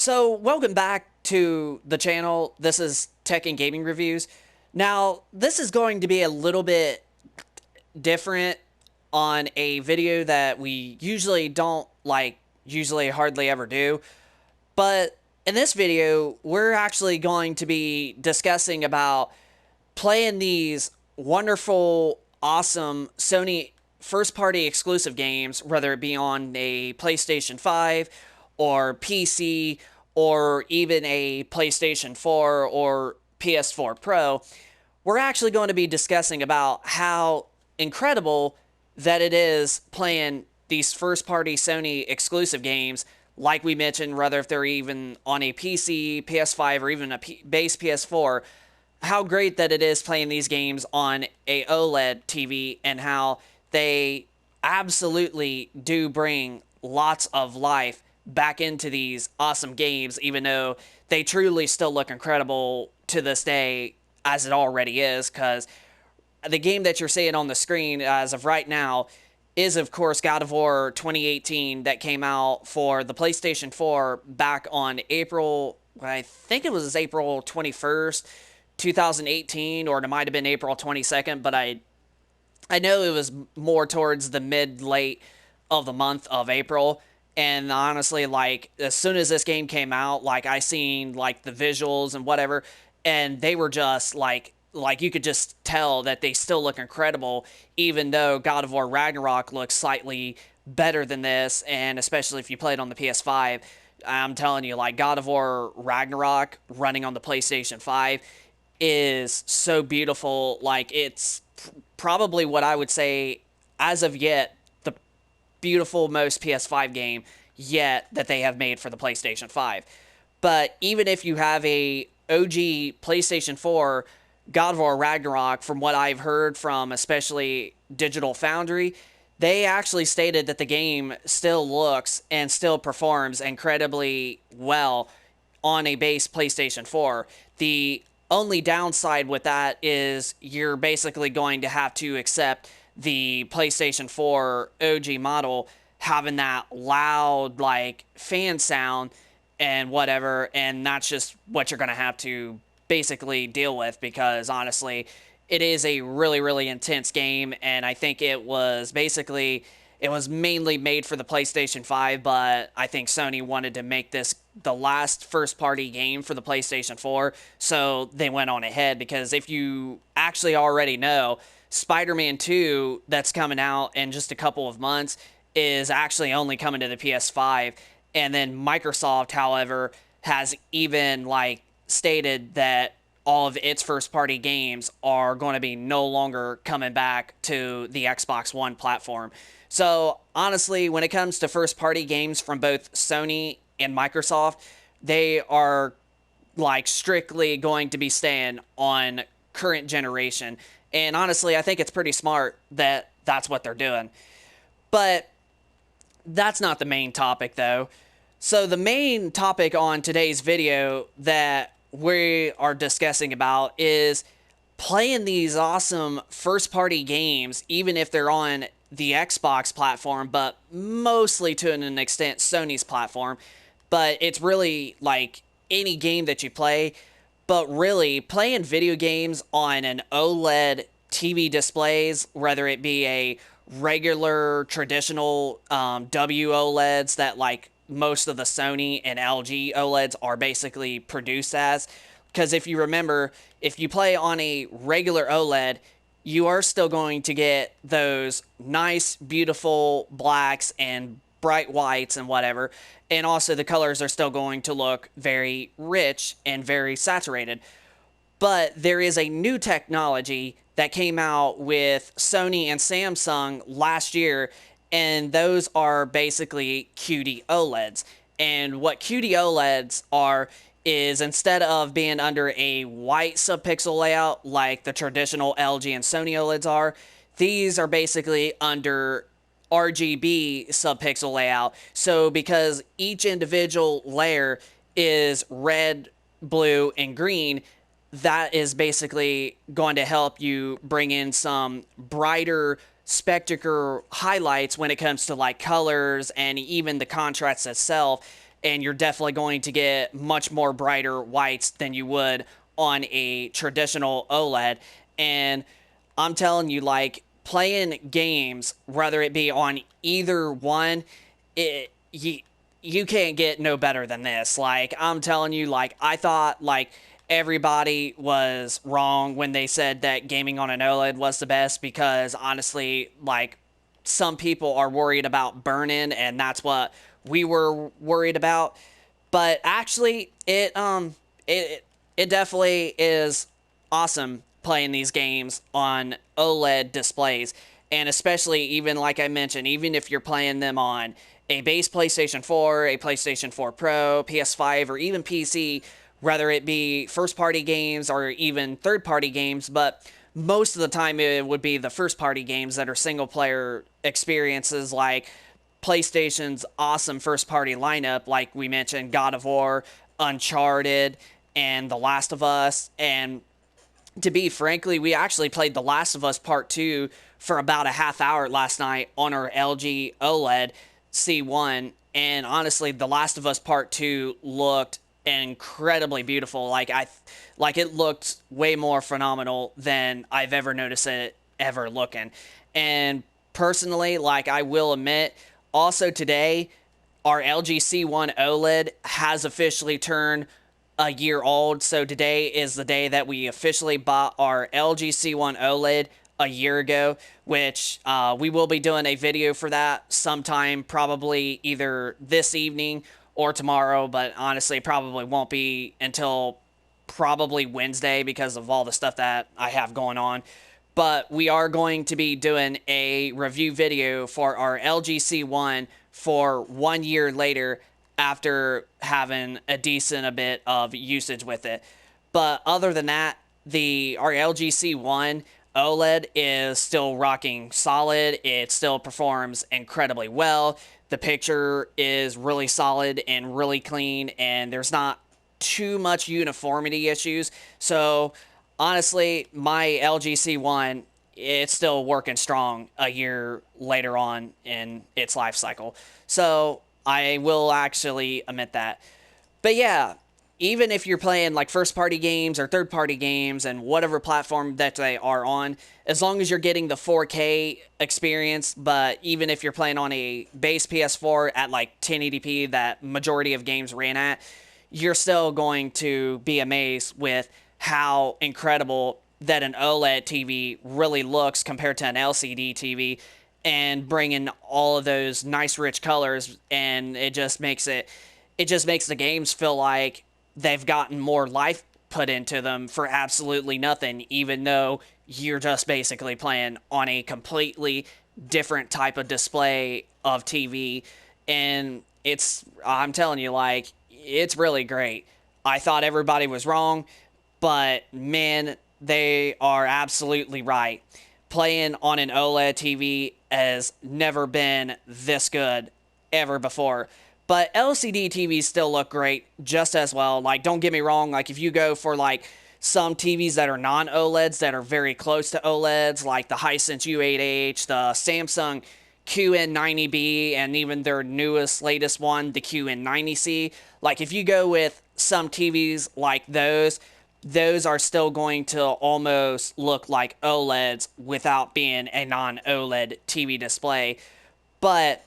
So, welcome back to the channel. This is Tech and Gaming Reviews. Now, this is going to be a little bit different on a video that we usually don't usually hardly ever do. But in this video, we're actually going to be discussing about playing these wonderful, awesome Sony first-party exclusive games, whether it be on a PlayStation 5 or PC or even a PlayStation 4 or PS4 Pro. We're actually going to be discussing about how incredible that it is playing these first-party Sony exclusive games, like we mentioned, whether if they're even on a PC, PS5, or even a base PS4, how great that it is playing these games on a OLED TV, and how they absolutely do bring lots of life back into these awesome games, even though they truly still look incredible to this day as it already is, because the game that you're seeing on the screen as of right now is, of course, God of War 2018 that came out for the PlayStation 4 back on April, I think it was April 21st, 2018, or it might have been April 22nd, but I know it was more towards the mid-late of the month of April. And honestly, like, as soon as this game came out, like, I seen, like, the visuals and whatever, and they were just, like you could just tell that they still look incredible, even though God of War Ragnarok looks slightly better than this, and especially if you play it on the PS5. I'm telling you, like, God of War Ragnarok running on the PlayStation 5 is so beautiful. Like, it's probably what I would say, as of yet, the beautiful most PS5 game yet that they have made for the PlayStation 5. But even if you have a OG PlayStation 4 God of War Ragnarok, from what I've heard from especially Digital Foundry, they actually stated that the game still looks and still performs incredibly well on a base PlayStation 4. The only downside with that is you're basically going to have to accept the PlayStation 4 OG model having that loud, like, fan sound and whatever, and that's just what you're going to have to basically deal with, because honestly, it is a really, really intense game, and I think it was mainly made for the PlayStation 5, but I think Sony wanted to make this the last first-party game for the PlayStation 4, so they went on ahead, because if you actually already know, Spider-Man 2 that's coming out in just a couple of months is actually only coming to the PS5, and then Microsoft, however, has even, like, stated that all of its first-party games are going to be no longer coming back to the Xbox One platform. So, honestly, when it comes to first-party games from both Sony and Microsoft, they are, like, strictly going to be staying on current generation. And honestly, I think it's pretty smart that that's what they're doing. But that's not the main topic, though. So the main topic on today's video that we are discussing about is playing these awesome first-party games, even if they're on the Xbox platform, but mostly to an extent Sony's platform. But it's really like any game that you play, but really playing video games on an OLED TV displays, whether it be a regular traditional WOLEDs that, like, most of the Sony and LG OLEDs are basically produced as. Because if you remember, if you play on a regular OLED, you are still going to get those nice, beautiful blacks and bright whites and whatever. And also the colors are still going to look very rich and very saturated. But there is a new technology that came out with Sony and Samsung last year, and those are basically QD OLEDs. And what QD OLEDs are is, instead of being under a white subpixel layout like the traditional LG and Sony OLEDs are, these are basically under RGB subpixel layout. So because each individual layer is red, blue, and green, that is basically going to help you bring in some brighter spectacular highlights when it comes to, like, colors and even the contrast itself. and you're definitely going to get much more brighter whites than you would on a traditional OLED. And I'm telling you, like, playing games, whether it be on either one, you can't get no better than this. Like, I'm telling you, like, I thought, like, everybody was wrong when they said that gaming on an OLED was the best, because honestly, like, some people are worried about burn-in, and that's what we were worried about. But actually, it definitely is awesome playing these games on OLED displays. And especially, even like I mentioned, even if you're playing them on a base PlayStation 4, a PlayStation 4 Pro, PS5, or even PC, whether it be first party games or even third party games, but most of the time it would be the first party games that are single player experiences, like PlayStation's awesome first party lineup, like we mentioned, God of War, Uncharted, and The Last of Us. And to be frankly, we actually played The Last of Us Part 2 for about a half hour last night on our LG OLED C1. And honestly, The Last of Us Part 2 looked incredibly beautiful. Like it looked way more phenomenal than I've ever noticed it ever looking. And personally, like, I will admit, also today, our LG C1 OLED has officially turned a year old. So today is the day that we officially bought our LG C1 OLED a year ago, which we will be doing a video for that sometime, probably either this evening or tomorrow, but honestly probably won't be until probably Wednesday because of all the stuff that I have going on. But we are going to be doing a review video for our LG C1 for 1 year later, after having a decent a bit of usage with it. But other than that, our LG C1 OLED is still rocking solid. It still performs incredibly well. The picture is really solid and really clean, and there's not too much uniformity issues. So honestly, my LG C1, it's still working strong a year later on in its life cycle. So I will actually admit that. But yeah, even if you're playing like first party games or third party games and whatever platform that they are on, as long as you're getting the 4K experience, but even if you're playing on a base PS4 at like 1080p that majority of games ran at, you're still going to be amazed with how incredible that an OLED TV really looks compared to an LCD TV, and bringing all of those nice rich colors, and it just makes the games feel like they've gotten more life put into them for absolutely nothing, even though you're just basically playing on a completely different type of display of TV. And I'm telling you, like, it's really great. I thought everybody was wrong, but man, they are absolutely right. Playing on an OLED TV has never been this good ever before. But LCD TVs still look great just as well. Like, don't get me wrong, like, if you go for like some TVs that are non-OLEDs that are very close to OLEDs, like the Hisense U8H, the Samsung QN90B, and even their newest, latest one, the QN90C, like, if you go with some TVs like those are still going to almost look like OLEDs without being a non-OLED TV display. But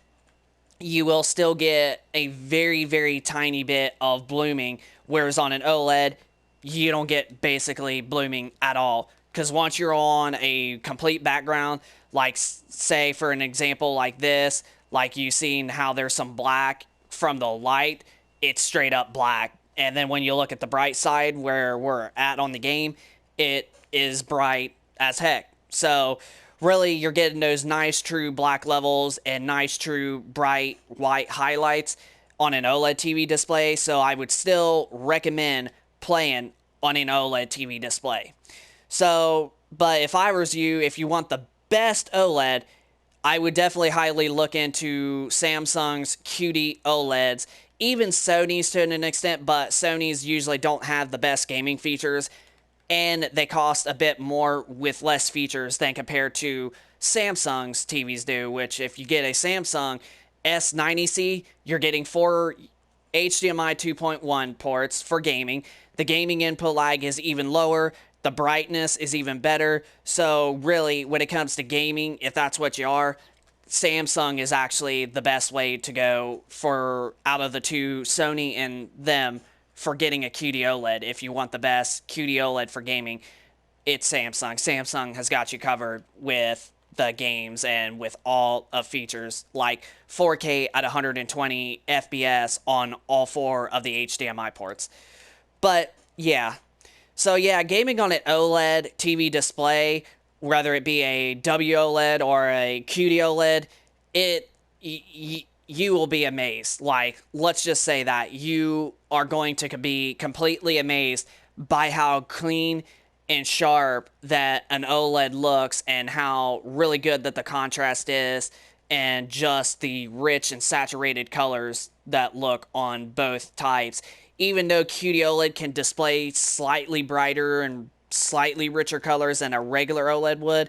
you will still get a very, very tiny bit of blooming, whereas on an OLED, you don't get basically blooming at all. Because once you're on a complete background, like, say, for an example like this, like you seen how there's some black from the light, it's straight up black. And then when you look at the bright side where we're at on the game, it is bright as heck. So really, you're getting those nice true black levels and nice true bright white highlights on an OLED TV display. So I would still recommend playing on an OLED TV display. So, but if I was you, if you want the best OLED, I would definitely highly look into Samsung's QD OLEDs, even Sony's to an extent, but Sony's usually don't have the best gaming features, and they cost a bit more with less features than compared to Samsung's TVs do, which if you get a Samsung S90C, you're getting HDMI 2.1 ports for gaming. The gaming input lag is even lower. The brightness is even better. So really, when it comes to gaming, if that's what you are, Samsung is actually the best way to go for out of the two, Sony and them, for getting a QD OLED. If you want the best QD OLED for gaming, it's Samsung. Samsung has got you covered with the games and with all of features like 4K at 120 FPS on all four of the HDMI ports. But yeah, so yeah, gaming on an OLED TV display, whether it be a WOLED or a QD OLED, you will be amazed. Like, let's just say that you are going to be completely amazed by how clean and sharp that an OLED looks and how really good that the contrast is and just the rich and saturated colors that look on both types. Even though QD OLED can display slightly brighter and slightly richer colors than a regular OLED would,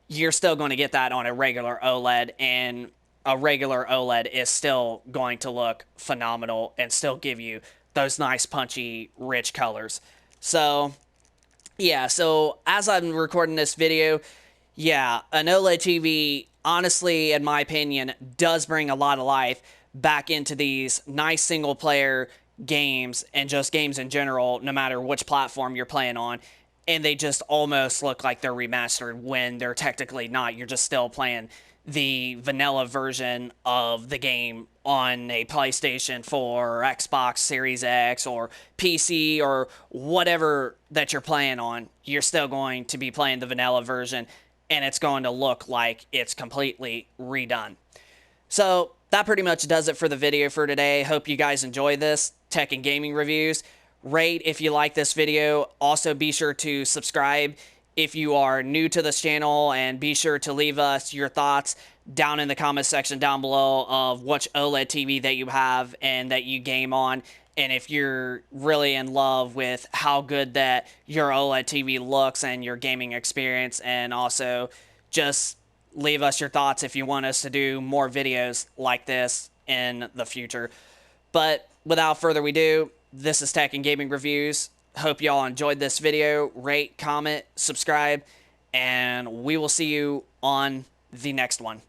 you're still going to get that on a regular OLED, and a regular OLED is still going to look phenomenal and still give you those nice, punchy, rich colors. So, yeah, so as I'm recording this video, yeah, an OLED TV, honestly, in my opinion, does bring a lot of life back into these nice single-player games and just games in general, no matter which platform you're playing on. And they just almost look like they're remastered when they're technically not. You're just still playing the vanilla version of the game on a PlayStation 4 or Xbox Series X or PC or whatever that you're playing on. You're still going to be playing the vanilla version, and it's going to look like it's completely redone. So that pretty much does it for the video for today. Hope you guys enjoy this tech and gaming reviews. Rate if you like this video. Also, be sure to subscribe if you are new to this channel, and be sure to leave us your thoughts down in the comment section down below of which OLED TV that you have and that you game on, and if you're really in love with how good that your OLED TV looks and your gaming experience. And also just leave us your thoughts if you want us to do more videos like this in the future. But without further ado, this is Tech and Gaming Reviews. Hope y'all enjoyed this video. Rate, comment, subscribe, and we will see you on the next one.